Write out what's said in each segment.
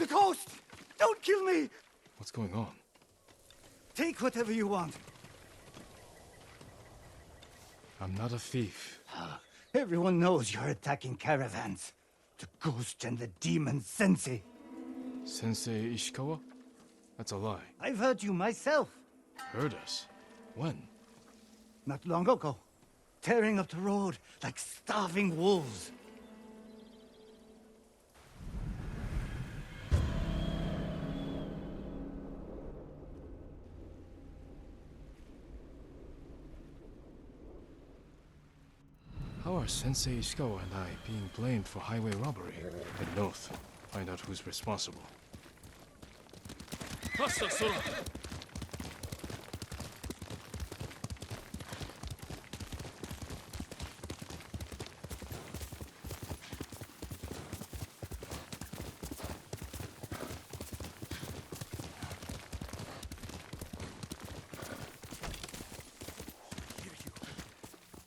The ghost! Don't kill me! What's going on? Take whatever you want. I'm not a thief. Everyone knows you're attacking caravans. The ghost and the demon Sensei. Sensei Ishikawa? That's a lie. I've heard you myself. Heard us? When? Not long ago. Tearing up the road like starving wolves. How are Sensei Ishikawa and I being blamed for highway robbery? Head north. Find out who's responsible. Faster, Sora!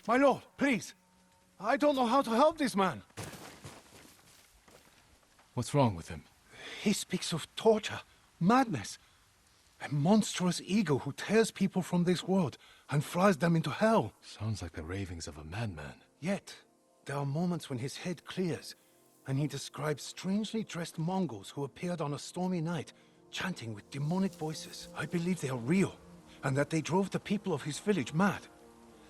My lord, please. I don't know how to help this man. What's wrong with him? He speaks of torture, madness, a monstrous ego who tears people from this world and flies them into hell. Sounds like the ravings of a madman. Yet, there are moments when his head clears, and he describes strangely dressed Mongols who appeared on a stormy night, chanting with demonic voices. I believe they are real, and that they drove the people of his village mad.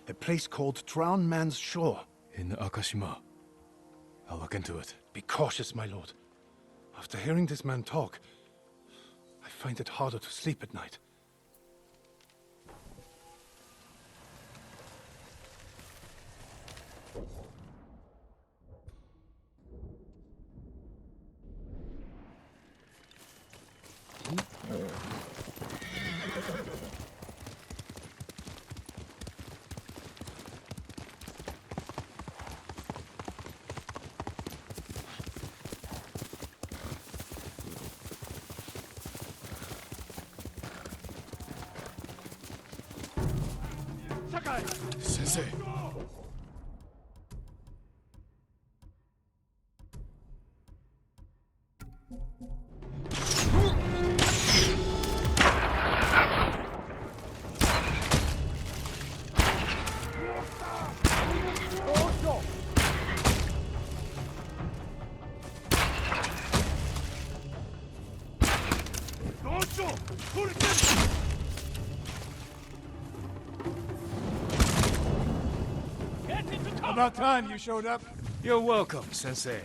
A place called Drowned Man's Shore. In Akashima. I'll look into it. Be cautious, my lord. After hearing this man talk, I find it harder to sleep at night. Sensei! About time you showed up. You're welcome, Sensei.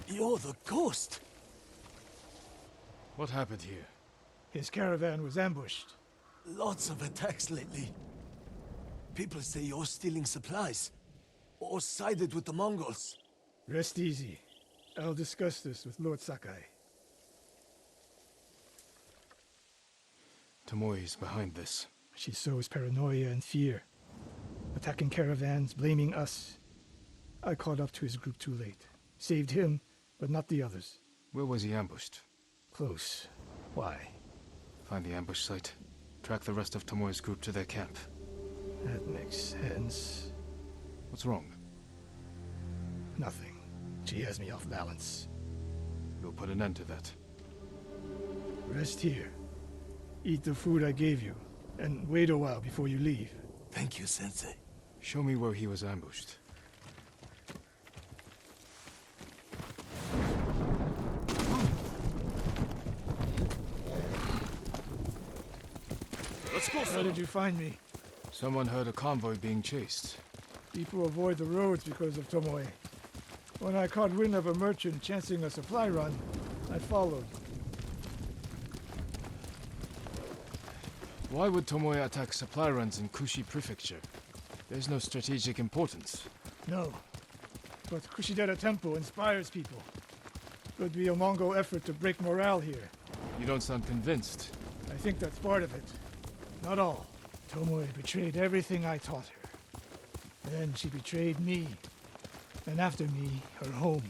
You're the ghost. What happened here? His caravan was ambushed. Lots of attacks lately. People say you're stealing supplies, or sided with the Mongols. Rest easy. I'll discuss this with Lord Sakai. Tomoe is behind this. She sows paranoia and fear. Attacking caravans, blaming us. I caught up to his group too late. Saved him, but not the others. Where was he ambushed? Close. Why? Find the ambush site. Track the rest of Tomoe's group to their camp. That makes sense. What's wrong? Nothing. She has me off balance. We'll put an end to that. Rest here. Eat the food I gave you, and wait a while before you leave. Thank you, Sensei. Show me where he was ambushed. Let's go, How did you find me? Someone heard a convoy being chased. People avoid the roads because of Tomoe. When I caught wind of a merchant chancing a supply run, I followed. Why would Tomoe attack supply runs in Kushi Prefecture? There's no strategic importance. No. But Kushidera Temple inspires people. Could be a Mongol effort to break morale here. You don't sound convinced. I think that's part of it. Not all. Tomoe betrayed everything I taught her. Then she betrayed me. And after me, her home.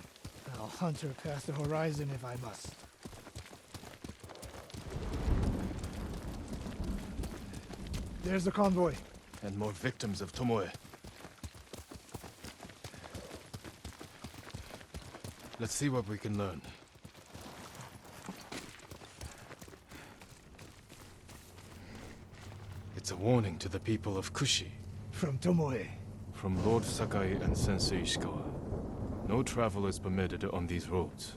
I'll hunt her past the horizon if I must. There's the convoy. And more victims of Tomoe. Let's see what we can learn. It's a warning to the people of Kushi. From Tomoe. From Lord Sakai and Sensei Ishikawa. No travel is permitted on these roads,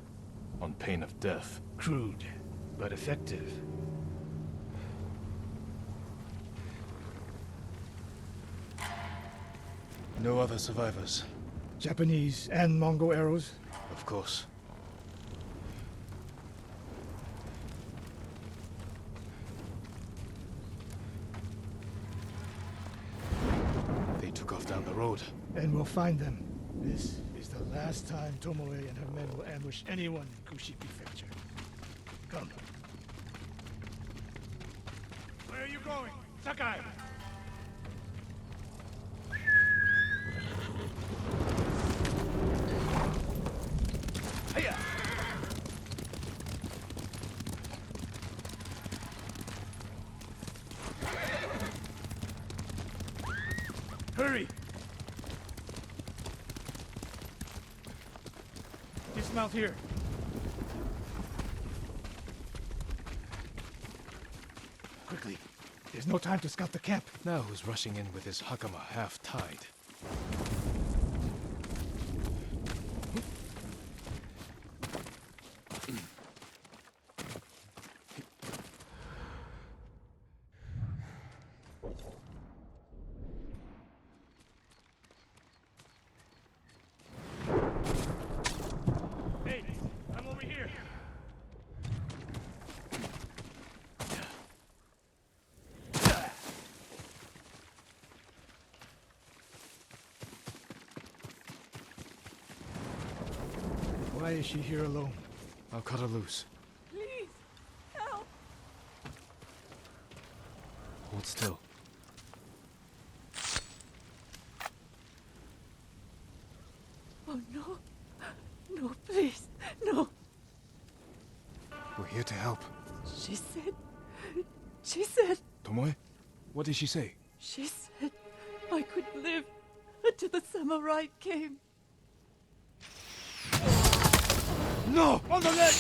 on pain of death. Crude, but effective. No other survivors, Japanese and Mongol arrows. of course. They took off down the road. And we'll find them. This is the last time Tomoe and her men will ambush anyone in Kushi Prefecture. Come. Where are you going? Sakai! Hiya! Hurry! Dismount here. Quickly. There's no time to scout the camp. Now who's rushing in with his hakama half-tied? Hey, I'm over here. Why is she here alone? I'll cut her loose. Please, help! Hold still. Oh no. No, please, no. We're here to help. She said, Tomoe? What did she say? she said I could live until the samurai came. No! On the leg!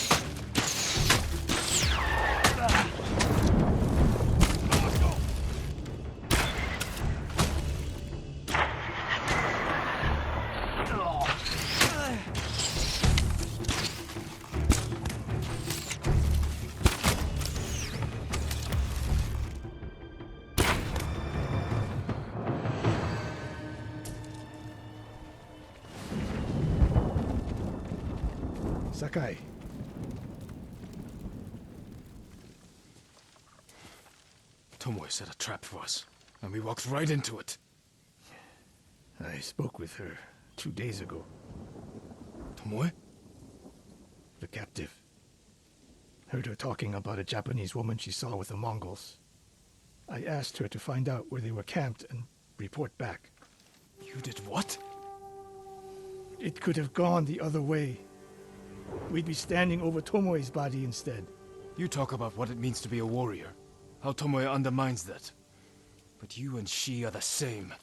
Sakai. Tomoe set a trap for us, and we walked right into it. I spoke with her 2 days ago. Tomoe? The captive. Heard her talking about a Japanese woman she saw with the Mongols. I asked her to find out where they were camped and report back. You did what? It could have gone the other way. We'd be standing over Tomoe's body instead. You talk about what it means to be a warrior. How Tomoe undermines that. But you and she are the same.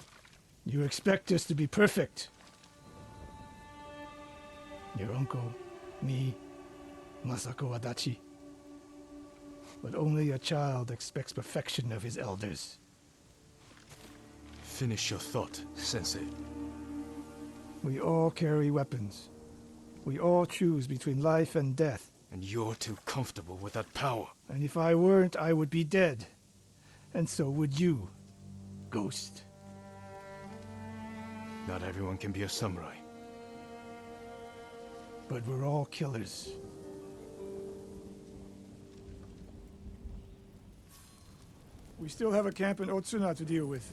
You expect us to be perfect. Your uncle, me, Masako Adachi. But only a child expects perfection of his elders. Finish your thought, Sensei. We all carry weapons. We all choose between life and death. And you're too comfortable with that power. And if I weren't, I would be dead. And so would you, Ghost. Not everyone can be a samurai. But we're all killers. We still have a camp in Otsuna to deal with.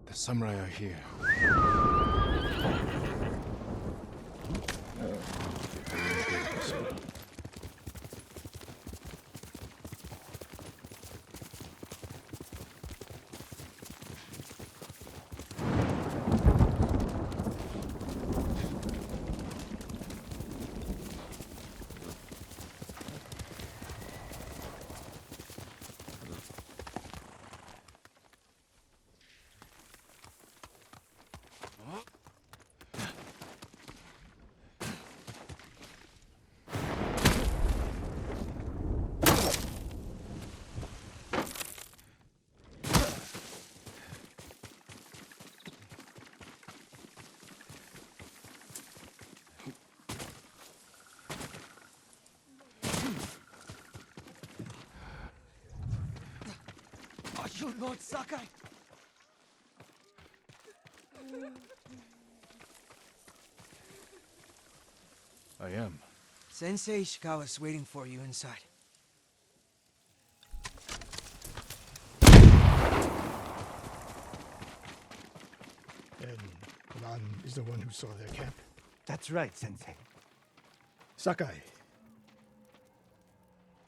The samurai are here. Your Lord Sakai? I am. Sensei Ishikawa's waiting for you inside. And Ran is the one who saw their camp. That's right, Sensei. Sakai,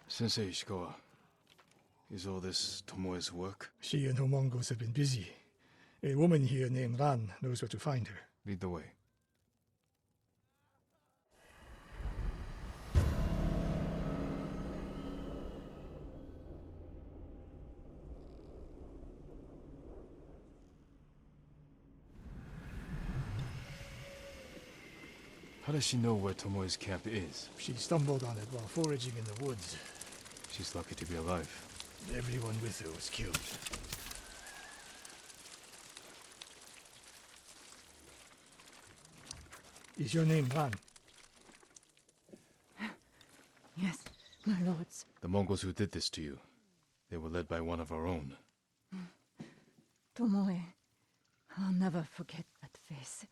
Sensei Ishikawa, is all this Tomoe's work? she and her Mongols have been busy. A woman here named Ran knows where to find her. Lead the way. How does she know where Tomoe's camp is? She stumbled on it while foraging in the woods. She's lucky to be alive. Everyone with her was killed. Is your name Ran? Yes, my lords. The Mongols who did this to you, they were led by one of our own. Tomoe. I'll never forget that face.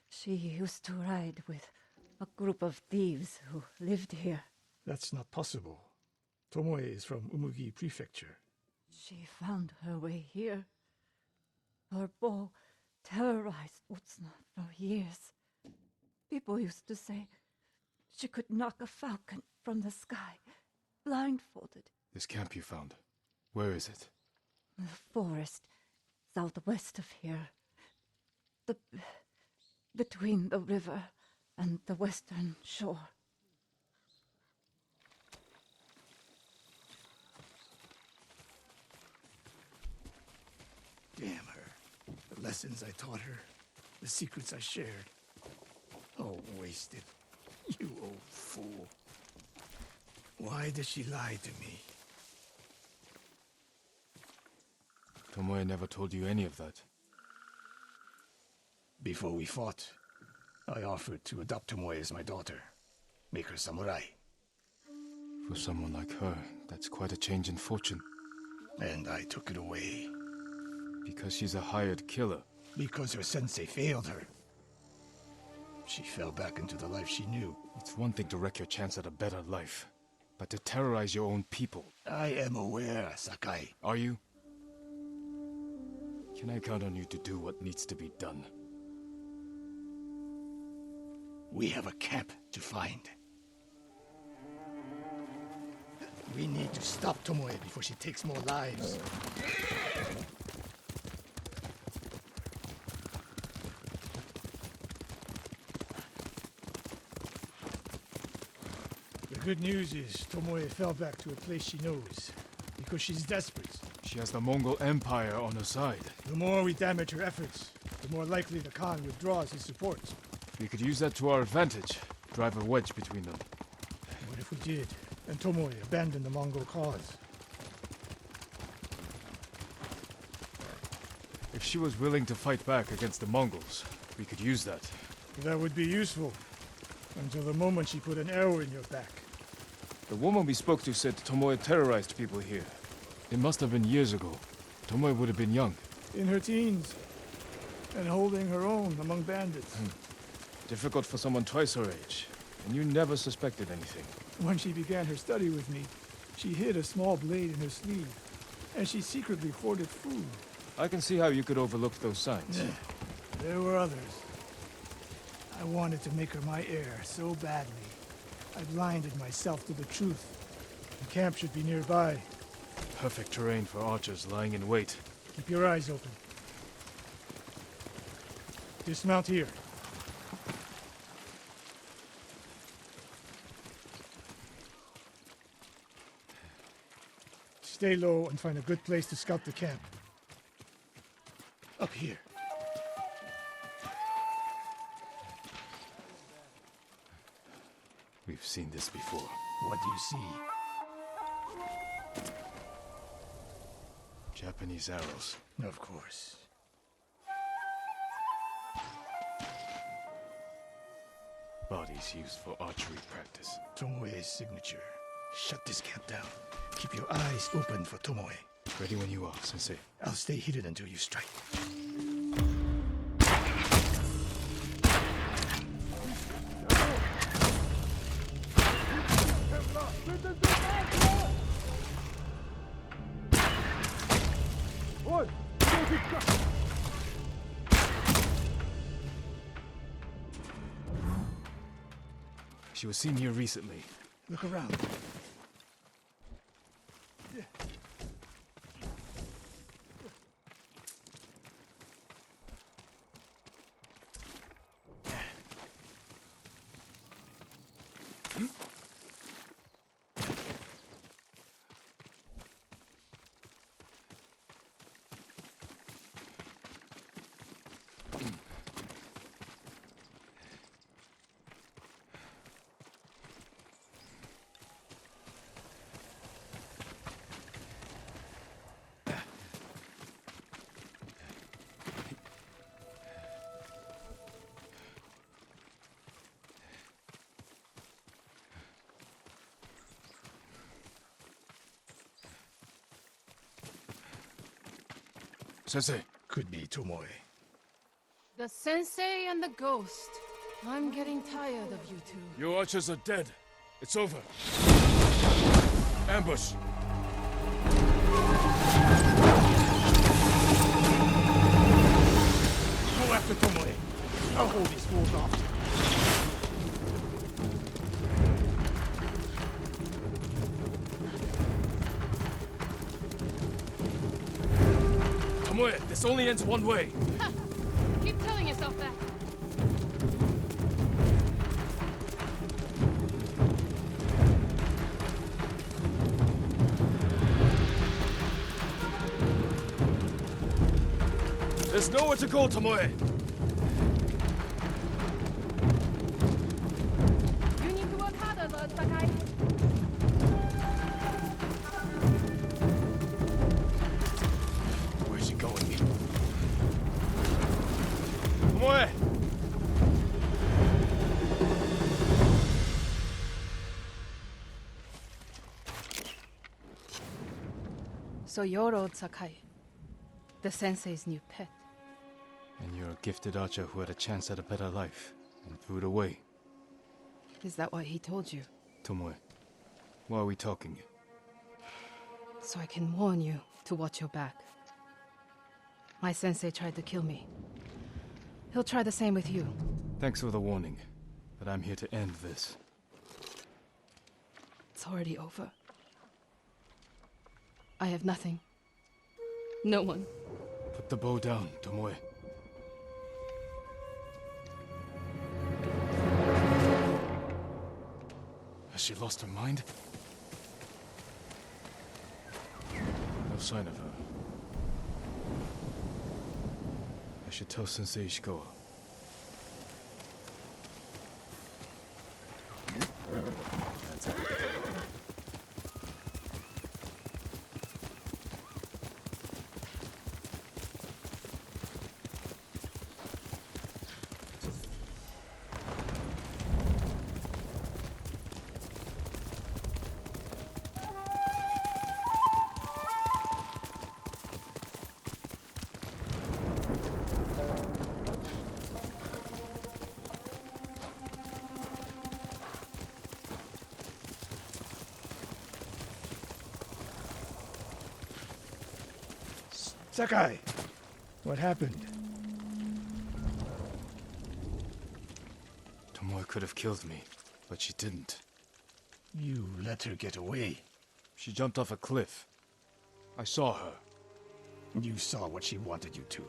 She used to ride with a group of thieves who lived here. That's not possible. Tomoe is from Umugi Prefecture. She found her way here. Her bow terrorized Utsuna for years. People used to say she could knock a falcon from the sky, blindfolded. This camp you found, where is it? The forest southwest of here. Between the river and the western shore. Damn her. The lessons I taught her, the secrets I shared. All wasted. You old fool. Why does she lie to me? Tomoe never told you any of that. Before we fought, I offered to adopt Tomoe as my daughter. Make her samurai. For someone like her, that's quite a change in fortune. And I took it away. Because she's a hired killer. Because her sensei failed her. She fell back into the life she knew. It's one thing to wreck your chance at a better life, but to terrorize your own people. I am aware, Sakai. Are you? Can I count on you to do what needs to be done? We have a camp to find. We need to stop Tomoe before she takes more lives. The good news is Tomoe fell back to a place she knows, because she's desperate. She has the Mongol Empire on her side. The more we damage her efforts, the more likely the Khan withdraws his support. We could use that to our advantage. Drive a wedge between them. What if we did, and Tomoe abandoned the Mongol cause? If she was willing to fight back against the Mongols, we could use that. That would be useful, until the moment she put an arrow in your back. The woman we spoke to said Tomoe terrorized people here. It must have been years ago. Tomoe would have been young. In her teens, and holding her own among bandits. Difficult for someone twice her age. And you never suspected anything. When she began her study with me, she hid a small blade in her sleeve, and she secretly hoarded food. I can see how you could overlook those signs. There were others. I wanted to make her my heir so badly. I blinded myself to the truth. The camp should be nearby. Perfect terrain for archers lying in wait. Keep your eyes open. Dismount here. Stay low and find a good place to scout the camp. Up here. We've seen this before. What do you see? Japanese arrows. Of course. Bodies used for archery practice. Tomoe's signature. Shut this camp down. Keep your eyes open for Tomoe. Ready when you are, Sensei. I'll stay heated until you strike. She was seen here recently. Look around. Sensei. Could be Tomoe. The sensei and the ghost. I'm getting tired of you two. Your archers are dead. It's over. Ambush. Go after Tomoe. I'll hold these fools off. Tomoe, this only ends one way. Ha! Keep telling yourself that. There's nowhere to go, Tomoe. You need to work harder, Lord Sakai. Where's she going? Tomoe! So you're Lord Sakai, the sensei's new pet. And you're a gifted archer who had a chance at a better life and threw it away. Is that what he told you? Tomoe, why are we talking? So I can warn you to watch your back. My sensei tried to kill me. He'll try the same with you. Thanks for the warning, but I'm here to end this. It's already over. I have nothing. No one. Put the bow down, Tomoe. Has she lost her mind? No sign of her. I should tell Sensei Ishikawa. That's it. Sakai! What happened? Tomoe could have killed me, but she didn't. You let her get away. She jumped off a cliff. I saw her. You saw what she wanted you to.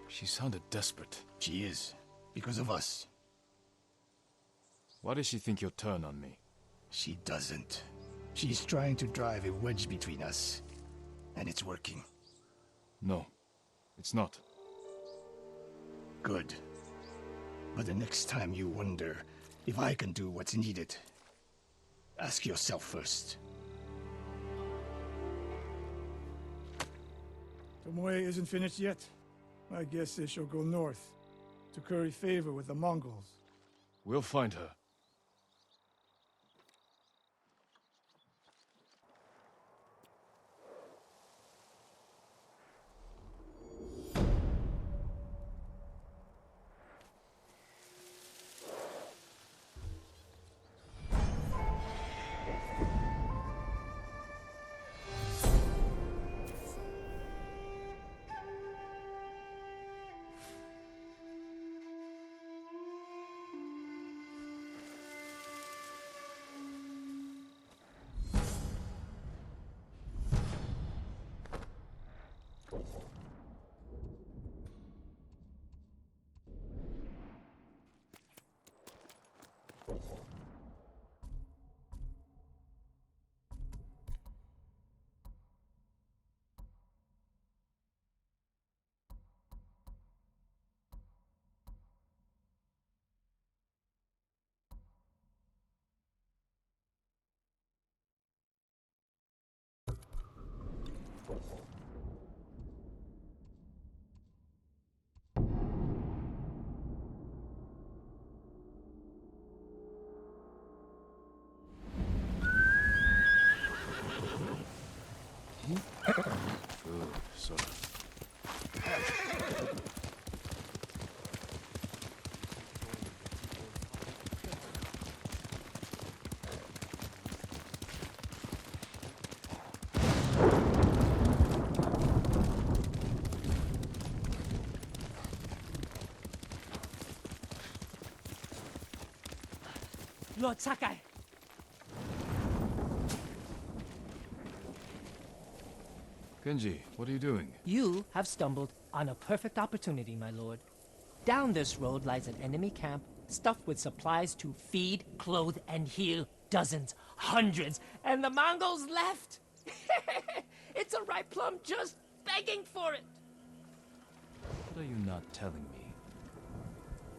She sounded desperate. She is. Because of us. Why does she think you'll turn on me? She doesn't. She's trying to drive a wedge between us. And it's working. No, it's not. Good. But the next time you wonder if I can do what's needed, ask yourself first. Tomoe isn't finished yet. My guess is she'll go north to curry favor with the Mongols. We'll find her. Food, sort of. Lord Sakai! Kenji, what are you doing? You have stumbled on a perfect opportunity, my lord. Down this road lies an enemy camp stuffed with supplies to feed, clothe, and heal dozens, hundreds, and the Mongols left! It's a ripe plum just begging for it! What are you not telling me?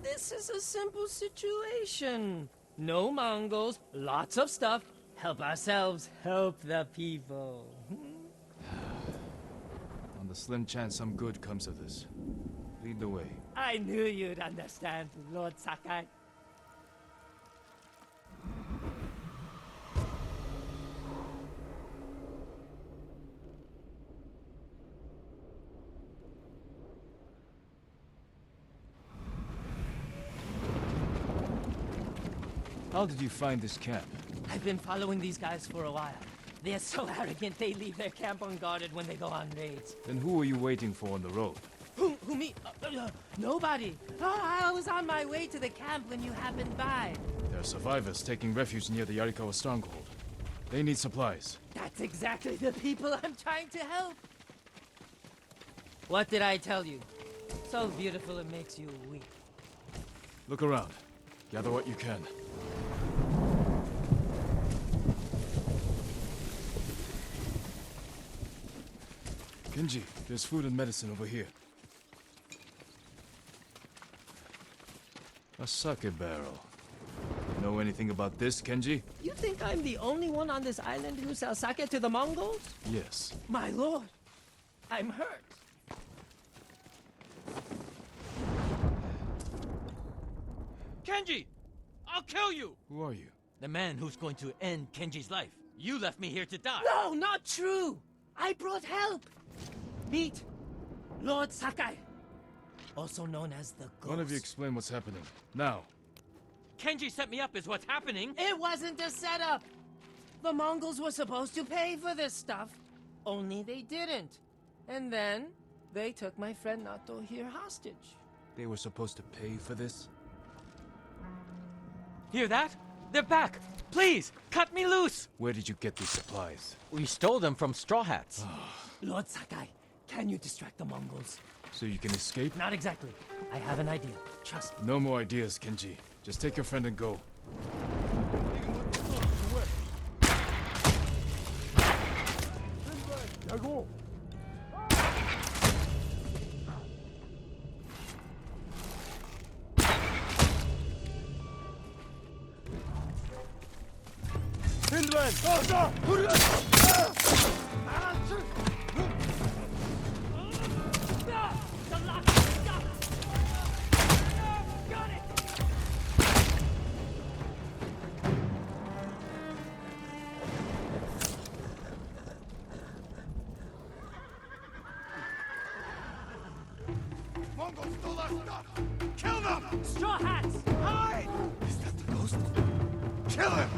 This is a simple situation. No Mongols, lots of stuff. Help ourselves, help the people. On the slim chance some good comes of this. Lead the way. I knew you'd understand, Lord Sakai. How did you find this camp? I've been following these guys for a while. They're so arrogant they leave their camp unguarded when they go on raids. Then who were you waiting for on the road? Who me? Nobody. Oh, I was on my way to the camp when you happened by. There are survivors taking refuge near the Yarikawa stronghold. They need supplies. That's exactly the people I'm trying to help. What did I tell you? So beautiful it makes you weep. Look around. Gather what you can. Kenji, there's food and medicine over here. A sake barrel. Know anything about this, Kenji? You think I'm the only one on this island who sells sake to the Mongols? Yes. My lord, I'm hurt. Kenji! I'll kill you! Who are you? The man who's going to end Kenji's life. You left me here to die. No, not true! I brought help! Meet Lord Sakai, also known as the Ghost. One of you explain what's happening. Now. Kenji set me up is what's happening. It wasn't a setup! The Mongols were supposed to pay for this stuff, only they didn't. And then, they took my friend Nato here hostage. They were supposed to pay for this? Hear that? They're back! Please, cut me loose! Where did you get these supplies? We stole them from Straw Hats. Lord Sakai, can you distract the Mongols? So you can escape? Not exactly. I have an idea. Trust me. No more ideas, Kenji. Just take your friend and go. Mongols stole our stuff! Kill them! Straw Hats! Hide! Is that the ghost? Kill him!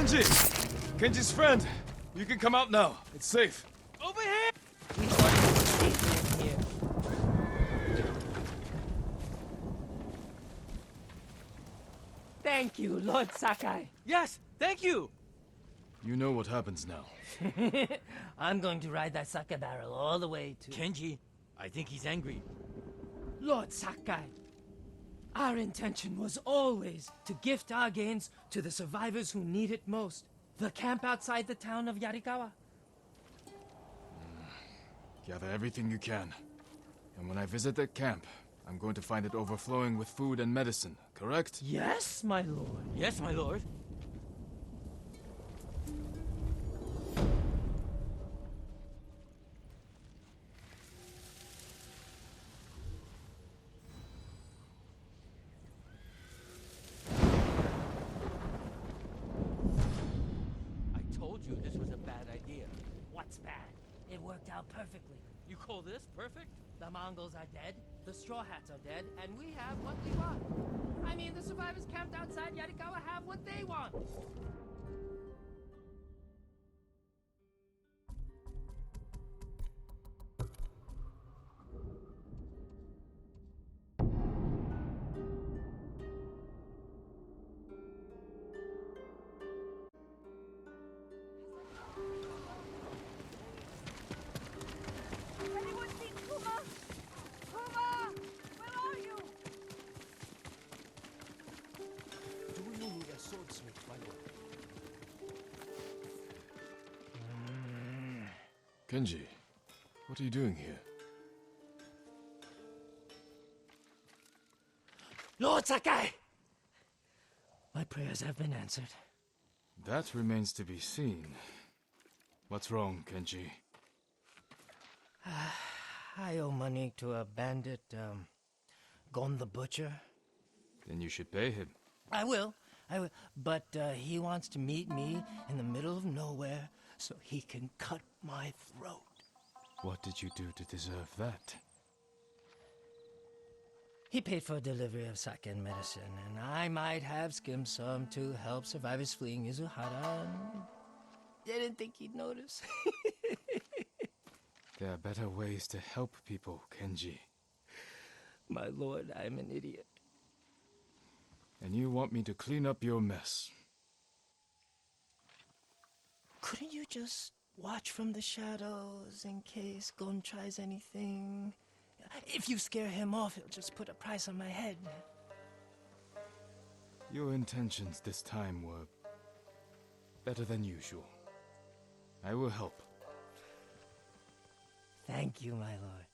Kenji! Kenji's friend! You can come out now. It's safe. Over here! We ordered the statement here. Thank you, Lord Sakai. Yes, thank you! You know what happens now. I'm going to ride that sake barrel all the way to... Kenji, I think he's angry. Lord Sakai, our intention was always to gift our gains to the survivors who need it most. The camp outside the town of Yarikawa. Gather everything you can. And when I visit that camp, I'm going to find it overflowing with food and medicine, correct? Yes, my lord. Yes, my lord. I told you this was a bad idea. What's bad? It worked out perfectly. You call this perfect? The Mongols are dead, the Straw Hats are dead, and we have what we want. I mean, the survivors camped outside Yarikawa have what they want. Anyone see Kuma? Kuma! Where are you? Do we know who that swordsmith, my lord? Kenji, what are you doing here? Lord Sakai! My prayers have been answered. That remains to be seen. What's wrong, Kenji? I owe money to a bandit, Gon the Butcher. Then you should pay him. I will. But he wants to meet me in the middle of nowhere so he can cut my throat. What did you do to deserve that? He paid for delivery of sake and medicine, and I might have skimmed some to help survivors fleeing Izuhara, and didn't think he'd notice. There are better ways to help people, Kenji. My lord, I'm an idiot. And you want me to clean up your mess. Couldn't you just watch from the shadows in case Gon tries anything? If you scare him off, he'll just put a price on my head. Your intentions this time were better than usual. I will help. Thank you, my lord.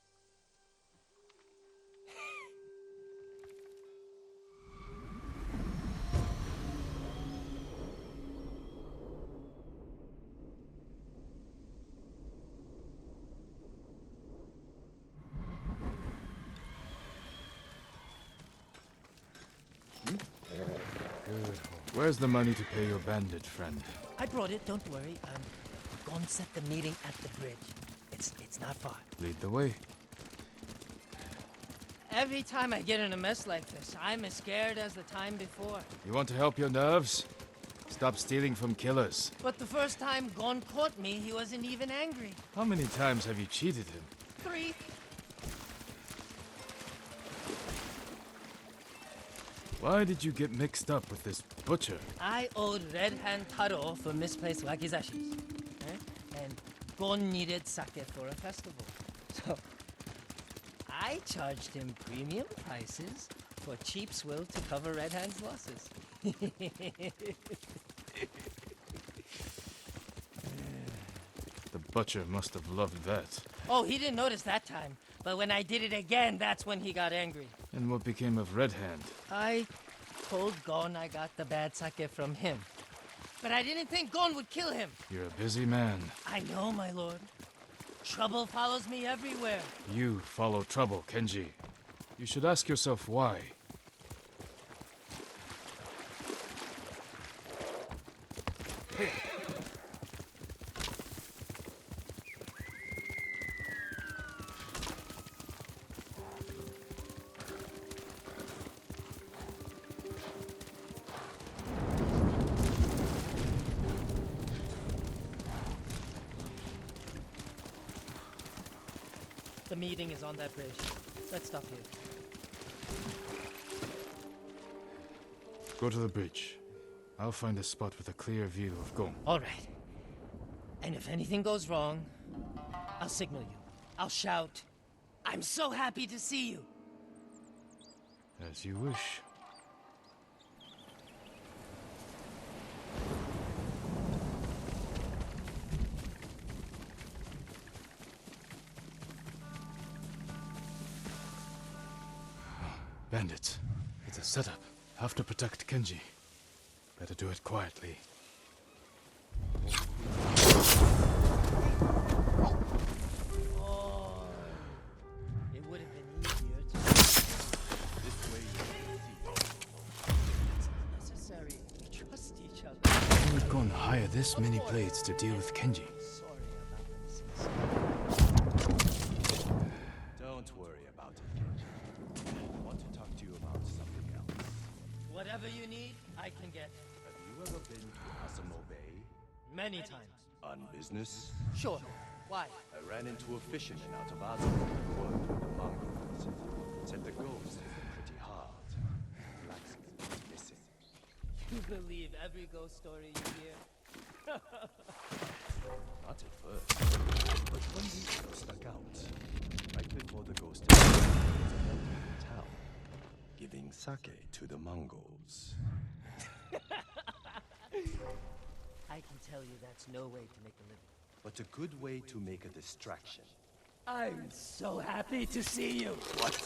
Good. Where's the money to pay your bandit friend? I brought it, don't worry. Gon set the meeting at the bridge. It's not far. Lead the way. Every time I get in a mess like this, I'm as scared as the time before. You want to help your nerves? Stop stealing from killers. But the first time Gon caught me, he wasn't even angry. How many times have you cheated him? 3. Why did you get mixed up with this butcher? I owed Red Hand Taro for misplaced wakizashis. And Gon needed sake for a festival. So I charged him premium prices for cheap swill to cover Red Hand's losses. The butcher must have loved that. Oh, he didn't notice that time. But when I did it again, that's when he got angry. And what became of Red Hand? I told Gon I got the bad sake from him. But I didn't think Gon would kill him. You're a busy man. I know, my lord. Trouble follows me everywhere. You follow trouble, Kenji. You should ask yourself why. The meeting is on that bridge. Let's stop here. Go to the bridge. I'll find a spot with a clear view of Gon. All right. And if anything goes wrong, I'll signal you. I'll shout, "I'm so happy to see you!" As you wish. Bandits. It's a setup. Have to protect Kenji. Better do it quietly. Oh, it would have been easier to... This way you can see. It's not necessary. We trust each other. Who would go and hire this many blades to deal with Kenji? Sorry about that, Sensei. Don't worry about it, Kenji. I want to talk to you about something else. Whatever you need, I can get. Have you ever been to Asamo Bay? Many times. On business? Sure. Why? I ran into a fisherman out of Asamo who worked with the Mongols. Said the ghost hit them pretty hard. Blacksmith is missing. You believe every ghost story you hear? Not at first. But one detail stuck out. Right before the ghost was in town, giving sake to the Mongols. I can tell you that's no way to make a living. But a good way to make a distraction. I'm so happy to see you. What?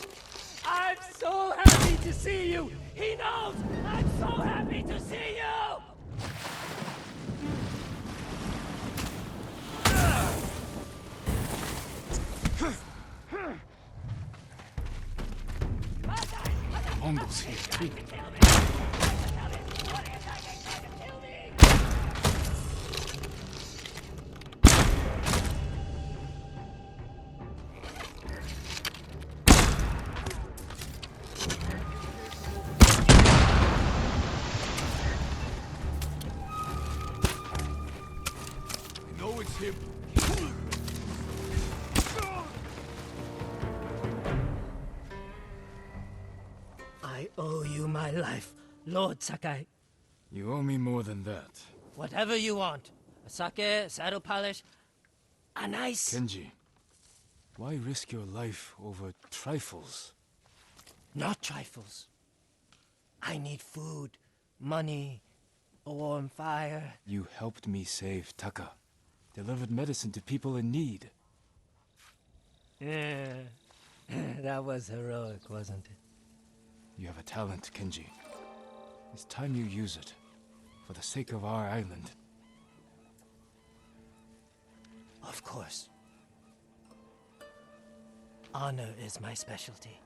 I'm so happy to see you. He knows. I'm so happy to see you. Mongols here too. I know it's him. I owe you my life, Lord Sakai. You owe me more than that. Whatever you want. A sake, a saddle polish, a nice... Kenji, why risk your life over trifles? Not trifles. I need food, money, a warm fire. You helped me save Taka. Delivered medicine to people in need. Yeah. That was heroic, wasn't it? You have a talent, Kenji. It's time you use it. For the sake of our island. Of course. Honor is my specialty.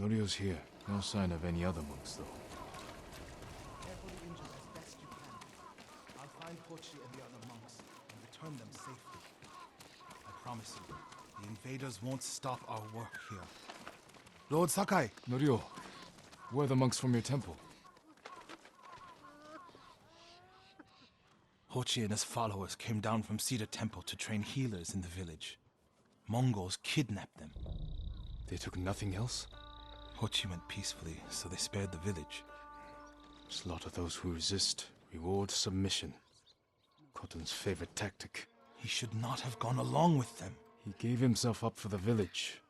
Norio's here. No sign of any other monks, though. Carefully injure as best you can. I'll find Hochi and the other monks and return them safely. I promise you, the invaders won't stop our work here. Lord Sakai! Norio, where are the monks from your temple? Hochi and his followers came down from Cedar Temple to train healers in the village. Mongols kidnapped them. They took nothing else? Hochi went peacefully, so they spared the village. Slaughter those who resist. Reward submission. Khotun's favorite tactic. He should not have gone along with them. He gave himself up for the village.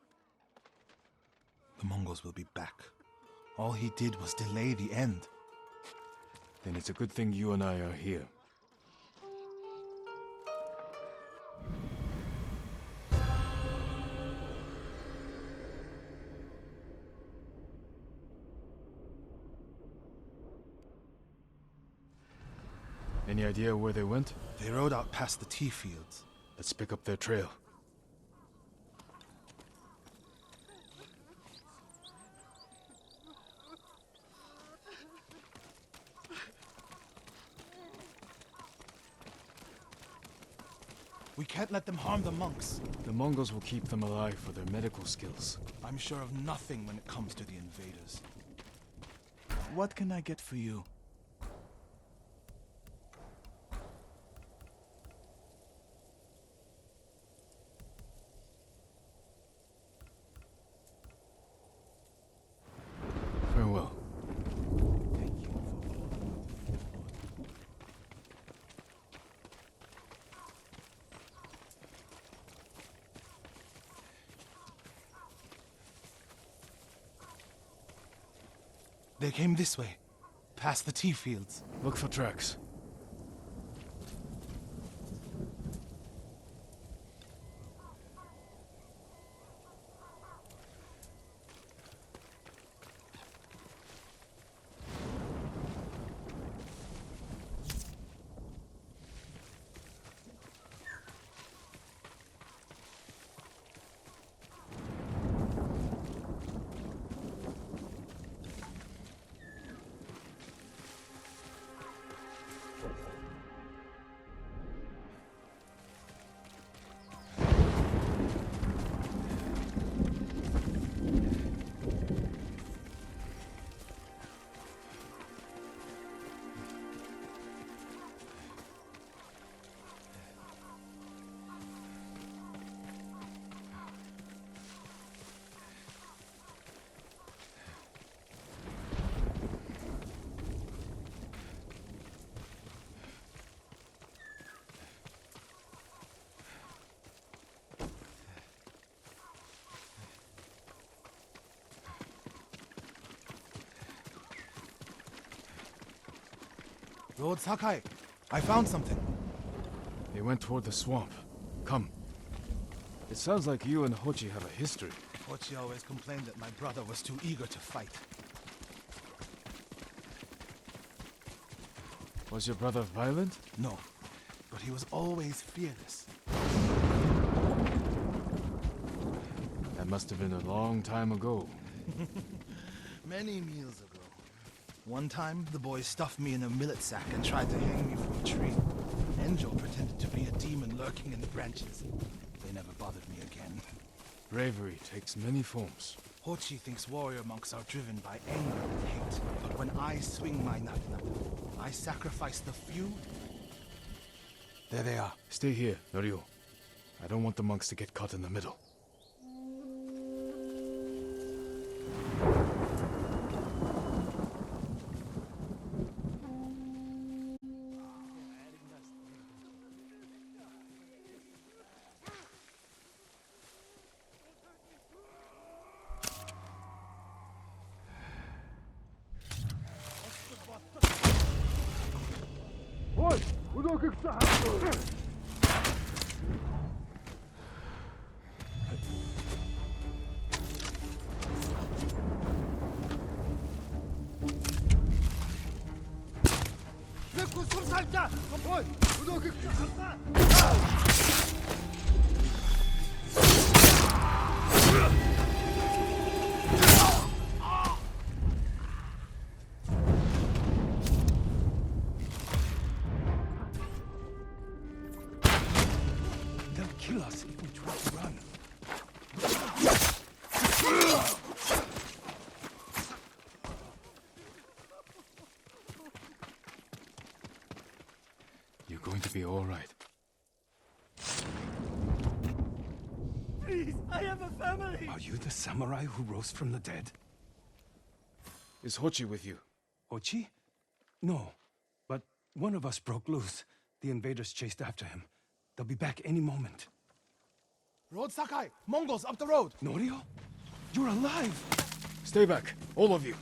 The Mongols will be back. All he did was delay the end. Then it's a good thing you and I are here. Any idea where they went? They rode out past the tea fields. Let's pick up their trail. We can't let them harm the monks. The Mongols will keep them alive for their medical skills. I'm sure of nothing when it comes to the invaders. What can I get for you? Farewell. Thank you for They came this way, past the tea fields. Look for tracks. Lord Sakai, I found something. They went toward the swamp. Come. It sounds like you and Hochi have a history. Hochi always complained that my brother was too eager to fight. Was your brother violent? No, but he was always fearless. That must have been a long time ago. Many meals ago. One time, the boys stuffed me in a millet sack and tried to hang me from a tree. Enjo pretended to be a demon lurking in the branches. They never bothered me again. Bravery takes many forms. Hochi thinks warrior monks are driven by anger and hate. But when I swing my nagina, I sacrifice the few. There they are. Stay here, Norio. I don't want the monks to get caught in the middle. They'll kill us if we try to run. You're going to be all right. Please, I have a family! Are you the samurai who rose from the dead? Is Hochi with you? Hochi? No. But one of us broke loose. The invaders chased after him. They'll be back any moment. Lord Sakai! Mongols up the road! Norio? You're alive! Stay back, all of you.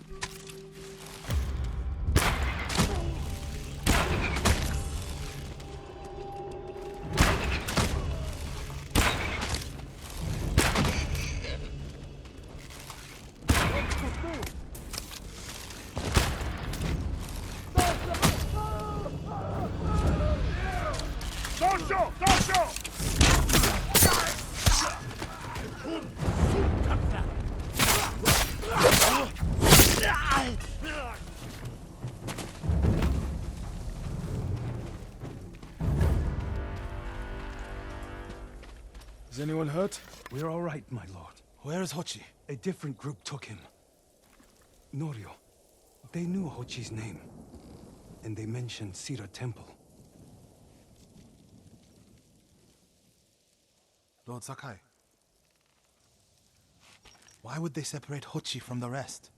Is anyone hurt? We're all right, my lord. Where is Hochi? A different group took him. Norio. They knew Hochi's name. And they mentioned Cedar Temple. Lord Sakai. Why would they separate Hochi from the rest?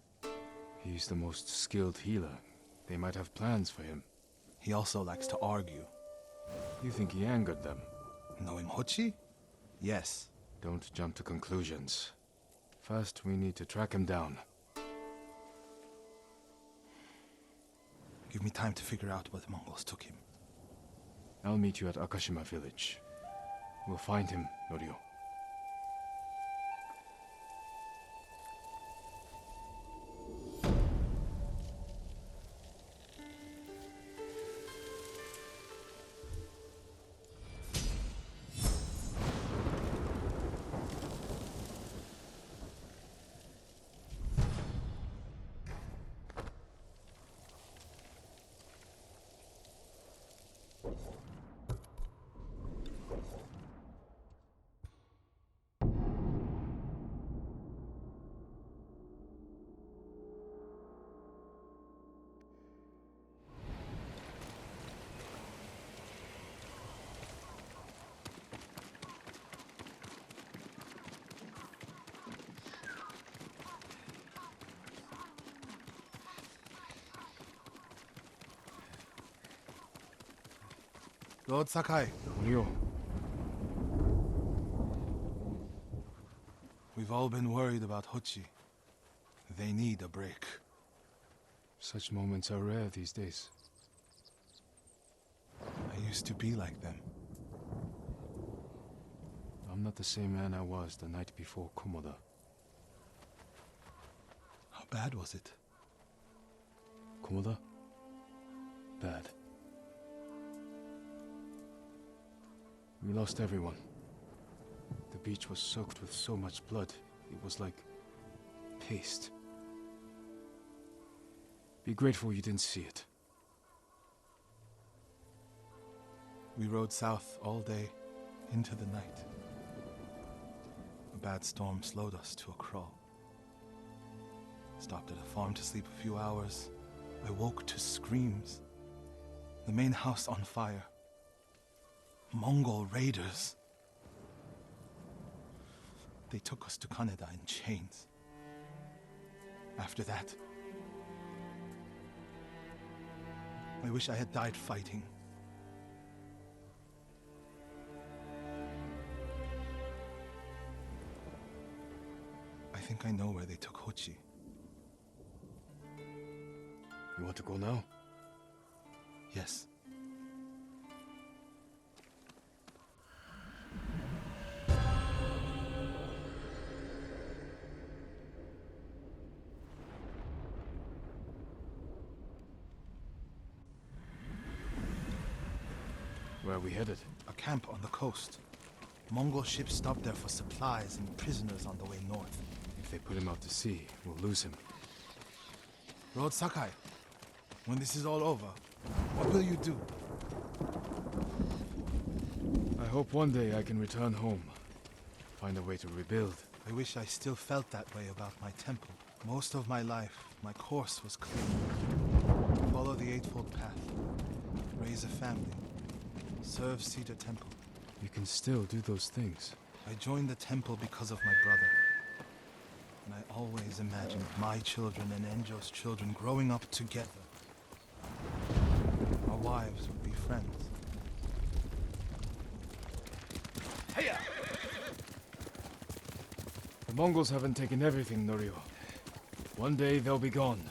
He's the most skilled healer. They might have plans for him. He also likes to argue. You think he angered them? Knowing Hochi? Yes. Don't jump to conclusions. First, we need to track him down. Give me time to figure out where the Mongols took him. I'll meet you at Akashima village. We'll find him, Norio. Lord Sakai, Norio. we've all been worried about Hochi. They need a break. Such moments are rare these days. I used to be like them. I'm not the same man I was the night before Komoda. How bad was it? Komoda? Bad. We lost everyone. The beach was soaked with so much blood, it was like paste. Be grateful you didn't see it. We rode south all day, into the night. A bad storm slowed us to a crawl. Stopped at a farm to sleep a few hours. I woke to screams. The main house on fire. Mongol raiders. They took us to Kaneda in chains. After that, I wish I had died fighting. I think I know where they took Hochi. You want to go now? Yes. Where are we headed? A camp on the coast. Mongol ships stopped there for supplies and prisoners on the way north. If they put him out to sea, we'll lose him. Lord Sakai, when this is all over, what will you do? I hope one day I can return home. Find a way to rebuild. I wish I still felt that way about my temple. Most of my life, my course was clear. Follow the Eightfold Path. Raise a family. Serve Cedar Temple. You can still do those things. I joined the temple because of my brother. And I always imagined my children and Enjo's children growing up together. Our wives would be friends. Hiya! The Mongols haven't taken everything, Norio. One day they'll be gone.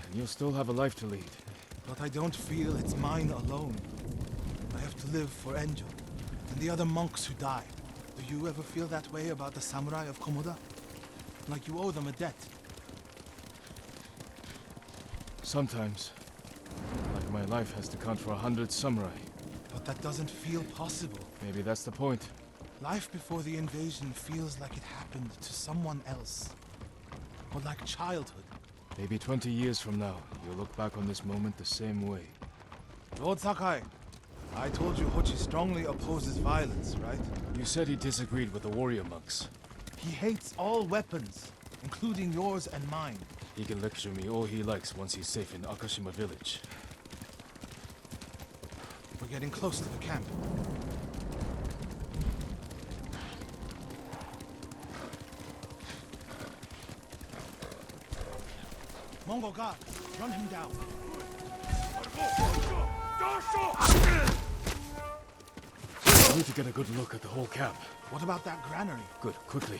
And you'll still have a life to lead. But I don't feel it's mine alone. I have to live for Enjo and the other monks who died. Do you ever feel that way about the samurai of Komoda? Like you owe them a debt? Sometimes. Like my life has to count for 100 samurai. But that doesn't feel possible. Maybe that's the point. Life before the invasion feels like it happened to someone else. Or like childhood. Maybe 20 years from now, you'll look back on this moment the same way. Lord Sakai, I told you Hochi strongly opposes violence, right? You said he disagreed with the warrior monks. He hates all weapons, including yours and mine. He can lecture me all he likes once he's safe in Akashima village. We're getting close to the camp. Mongol guard, run him down. I need to get a good look at the whole camp. What about that granary? Good, quickly.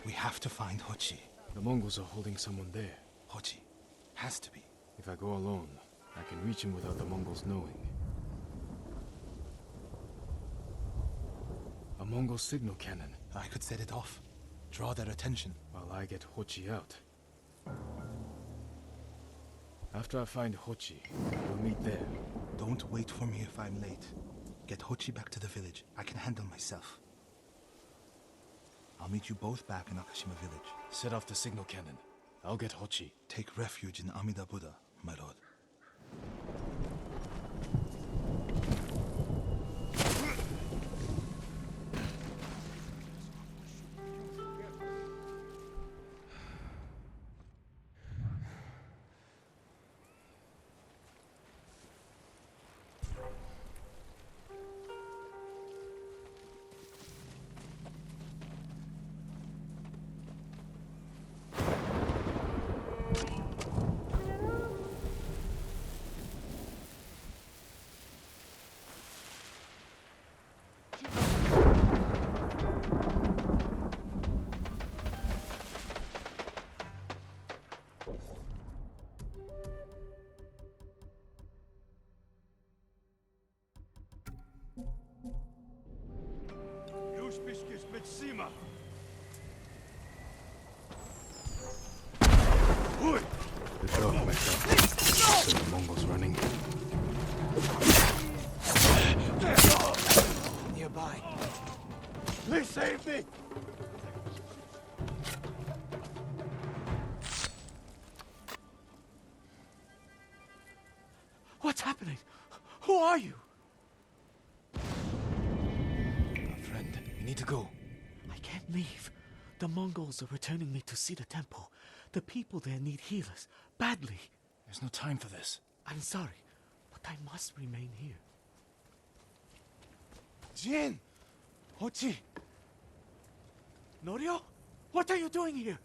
We have to find Hochi. The Mongols are holding someone there. Hochi. Has to be. If I go alone, I can reach him without the Mongols knowing. A Mongol signal cannon. I could set it off. Draw their attention. While I get Hochi out. After I find Hochi, we'll meet there. Don't wait for me if I'm late. Get Hochi back to the village. I can handle myself. I'll meet you both back in Akashima village. Set off the signal cannon. I'll get Hochi. Take refuge in Amida Buddha, my lord. Good job, my friend. See the Mongols running. Nearby. Please save me! What's happening? Who are you? My friend, you need to go. I can't leave. The Mongols are returning me to see the temple. The people there need healers, badly. There's no time for this. I'm sorry, but I must remain here. Jin! Hochi! Norio? What are you doing here?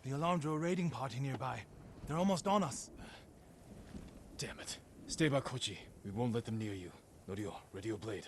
The alarm drew a raiding party nearby. They're almost on us. Damn it. Stay back, Hochi. We won't let them near you. Norio, ready your blade.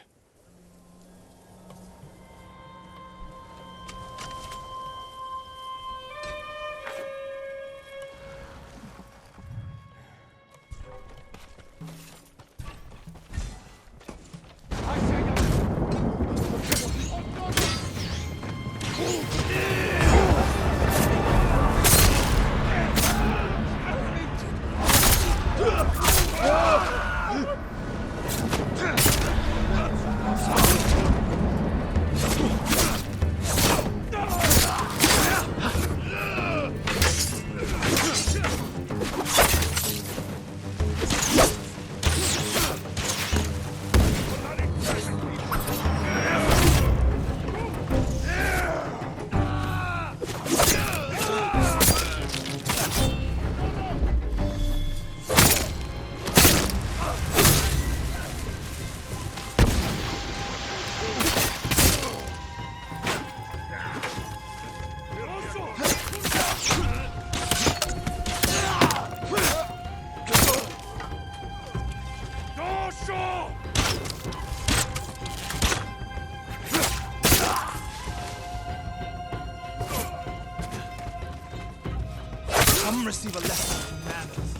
Come receive a lesson in manners.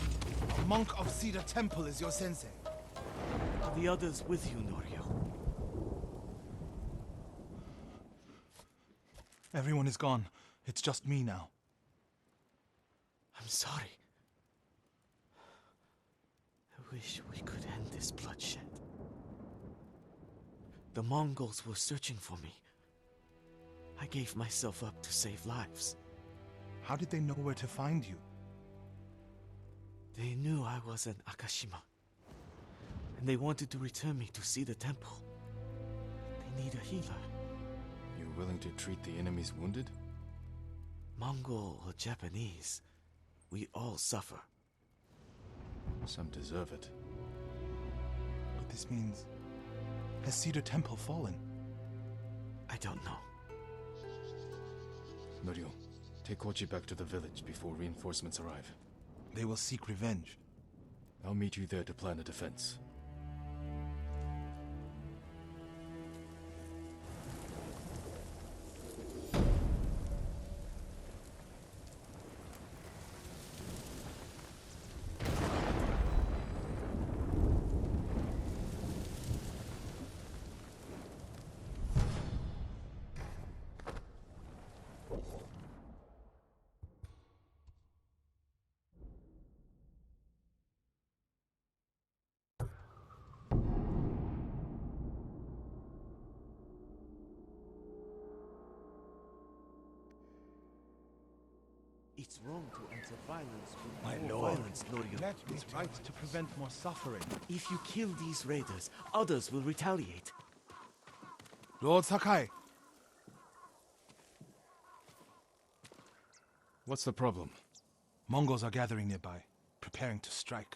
A monk of Cedar Temple is your sensei. Are the others with you, Norio? Everyone is gone. It's just me now. I'm sorry. I wish we could end this bloodshed. The Mongols were searching for me. I gave myself up to save lives. How did they know where to find you? They knew I was an Akashima. And they wanted to return me to see the temple. They need a healer. You're willing to treat the enemy's wounded? Mongol or Japanese, we all suffer. Some deserve it. But this means... has Cedar Temple fallen? I don't know. Norio, take Kochi back to the village before reinforcements arrive. They will seek revenge. I'll meet you there to plan a defense. It's wrong to enter violence with My more lord, violence, Norio. let me it's right to prevent more suffering. If you kill these raiders, others will retaliate. Lord Sakai! What's the problem? Mongols are gathering nearby, preparing to strike.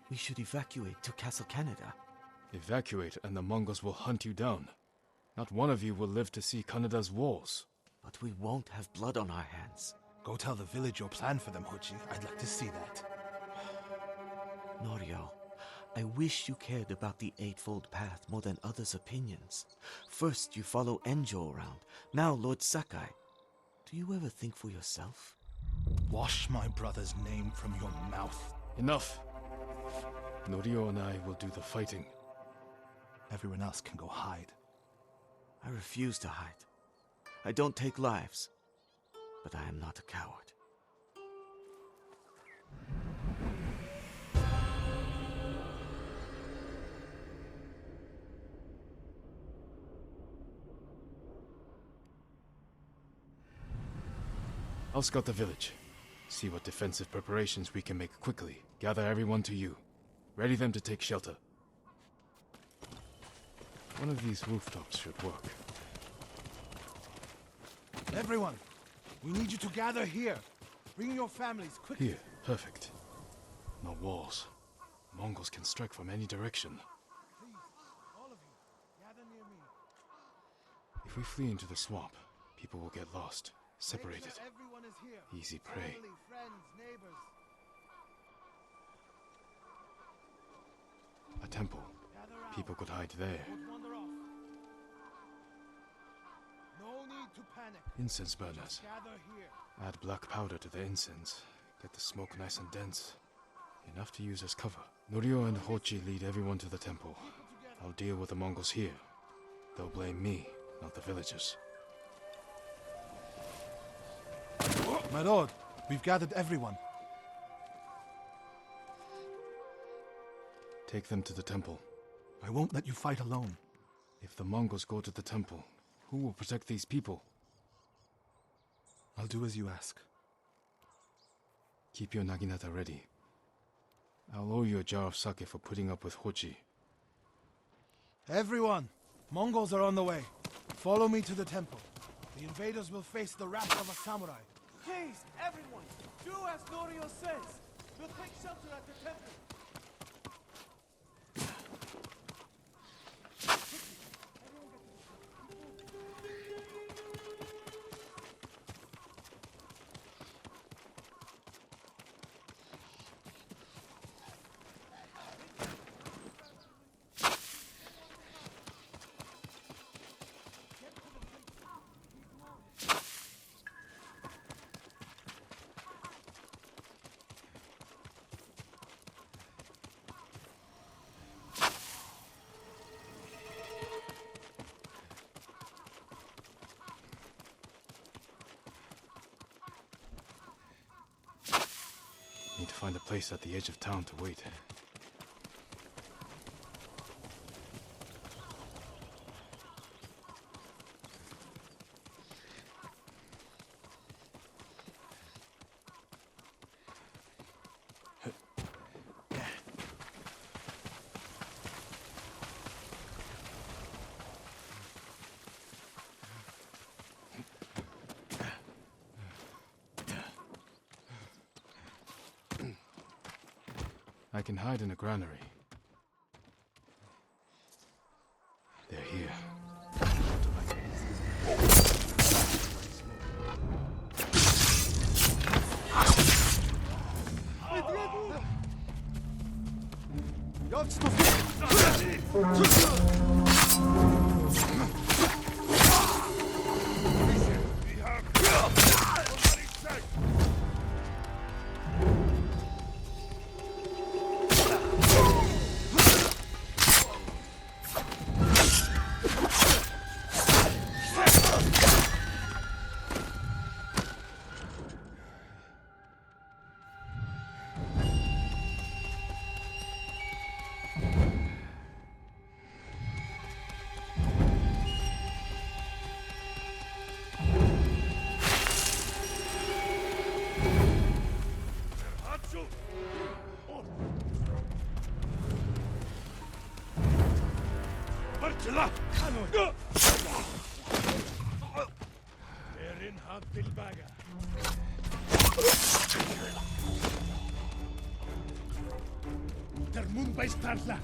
We should evacuate to Castle Canada. Evacuate and the Mongols will hunt you down. Not one of you will live to see Kanada's walls. But we won't have blood on our hands. Go tell the village your plan for them, Hochi. I'd like to see that. Norio, I wish you cared about the Eightfold Path more than others' opinions. First you follow Enjo around, now Lord Sakai. Do you ever think for yourself? Wash my brother's name from your mouth. Enough! Norio and I will do the fighting. Everyone else can go hide. I refuse to hide. I don't take lives, but I am not a coward. I'll scout the village. See what defensive preparations we can make quickly. Gather everyone to you. Ready them to take shelter. One of these rooftops should work. Everyone, we need you to gather here. Bring your families quickly. Here, perfect. No walls. Mongols can strike from any direction. Please, all of you, gather near me. If we flee into the swamp, people will get lost, separated. Make sure everyone is here. Easy prey. Family, friends, neighbors. A temple. Gather around. People could hide there. Don't wander off. No need to panic. Incense burners. Gather here. Add black powder to the incense. Get the smoke nice and dense. Enough to use as cover. Norio and Hochi lead everyone to the temple. I'll deal with the Mongols here. They'll blame me, not the villagers. My lord, we've gathered everyone. Take them to the temple. I won't let you fight alone. If the Mongols go to the temple, who will protect these people? I'll do as you ask. Keep your naginata ready. I'll owe you a jar of sake for putting up with Hochi. Everyone, Mongols are on the way. Follow me to the temple. The invaders will face the wrath of a samurai. Please, everyone, do as Norio says. We'll take shelter at the temple. Need to find a place at the edge of town to wait. I can hide in a granary. They're here. Der Mund bei Startla.